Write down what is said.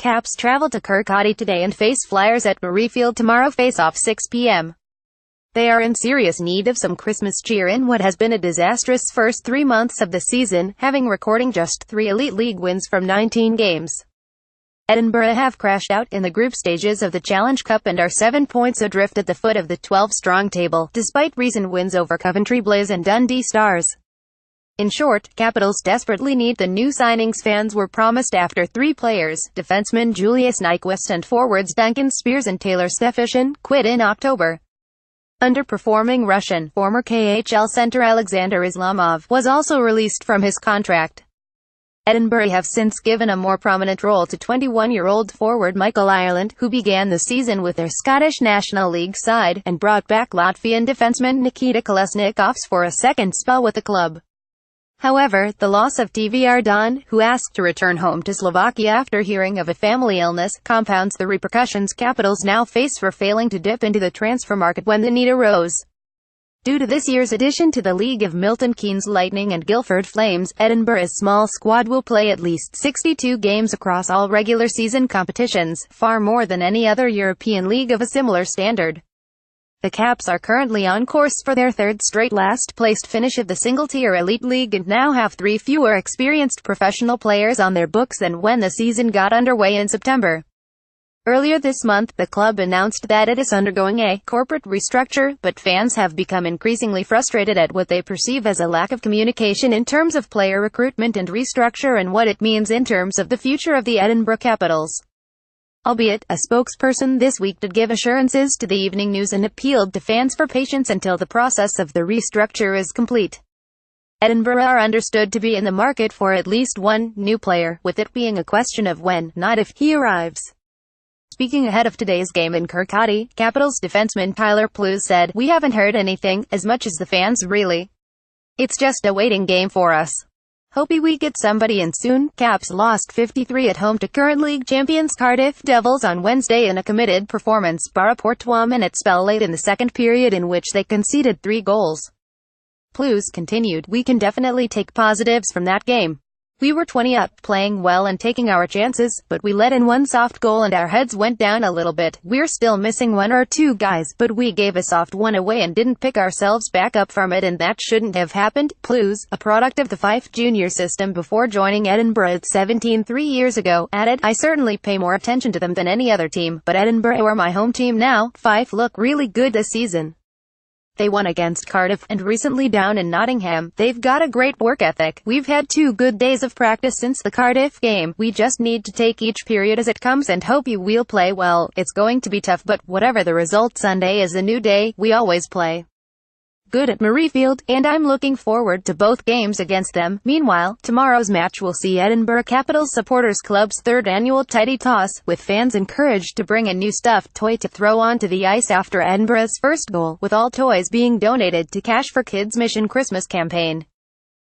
Caps travel to Kirkcaldy today and face Flyers at Murrayfield tomorrow. Face-off 6 p.m. They are in serious need of some Christmas cheer in what has been a disastrous first 3 months of the season, having recording just 3 Elite League wins from 19 games. Edinburgh have crashed out in the group stages of the Challenge Cup and are 7 points adrift at the foot of the 12-strong table, despite recent wins over Coventry Blaze and Dundee Stars. In short, Capitals desperately need the new signings fans were promised after 3 players, defenseman Julius Nyquist and forwards Duncan Spears and Taylor Stefishin, quit in October. Underperforming Russian, former KHL center Alexander Islamov, was also released from his contract. Edinburgh have since given a more prominent role to 21-year-old forward Michael Ireland, who began the season with their Scottish National League side, and brought back Latvian defenseman Nikita Kolesnikovs for a second spell with the club. However, the loss of TVR Don, who asked to return home to Slovakia after hearing of a family illness, compounds the repercussions Capitals now face for failing to dip into the transfer market when the need arose. Due to this year's addition to the league of Milton Keynes Lightning and Guildford Flames, Edinburgh's small squad will play at least 62 games across all regular season competitions, far more than any other European league of a similar standard. The Caps are currently on course for their third straight last-placed finish of the single-tier Elite League and now have 3 fewer experienced professional players on their books than when the season got underway in September. Earlier this month, the club announced that it is undergoing a corporate restructure, but fans have become increasingly frustrated at what they perceive as a lack of communication in terms of player recruitment and restructure and what it means in terms of the future of the Edinburgh Capitals. Albeit, a spokesperson this week did give assurances to the Evening News and appealed to fans for patience until the process of the restructure is complete. Edinburgh are understood to be in the market for at least one new player, with it being a question of when, not if, he arrives. Speaking ahead of today's game in Kirkcaldy, Capitals defenseman Tyler Plews said, "We haven't heard anything, as much as the fans really. It's just a waiting game for us. Hopey we get somebody in soon." Caps lost 53 at home to current league champions Cardiff Devils on Wednesday in a committed performance, bar a minute spell late in the second period in which they conceded 3 goals. Plews continued, "We can definitely take positives from that game. We were 20 up, playing well and taking our chances, but we let in 1 soft goal and our heads went down a little bit. We're still missing 1 or 2 guys, but we gave a soft one away and didn't pick ourselves back up from it and that shouldn't have happened." Plews, a product of the Fife junior system before joining Edinburgh at 17 3 years ago, added, "I certainly pay more attention to them than any other team, but Edinburgh are my home team now. Fife look really good this season. They won against Cardiff, and recently down in Nottingham. They've got a great work ethic. We've had 2 good days of practice since the Cardiff game. We just need to take each period as it comes and hope we'll play well. It's going to be tough, but whatever the result, Sunday is a new day. We always play good at Murrayfield, and I'm looking forward to both games against them." Meanwhile, tomorrow's match will see Edinburgh Capitals Supporters Club's 3rd annual Tidy Toss, with fans encouraged to bring a new stuffed toy to throw onto the ice after Edinburgh's first goal, with all toys being donated to Cash for Kids Mission Christmas campaign.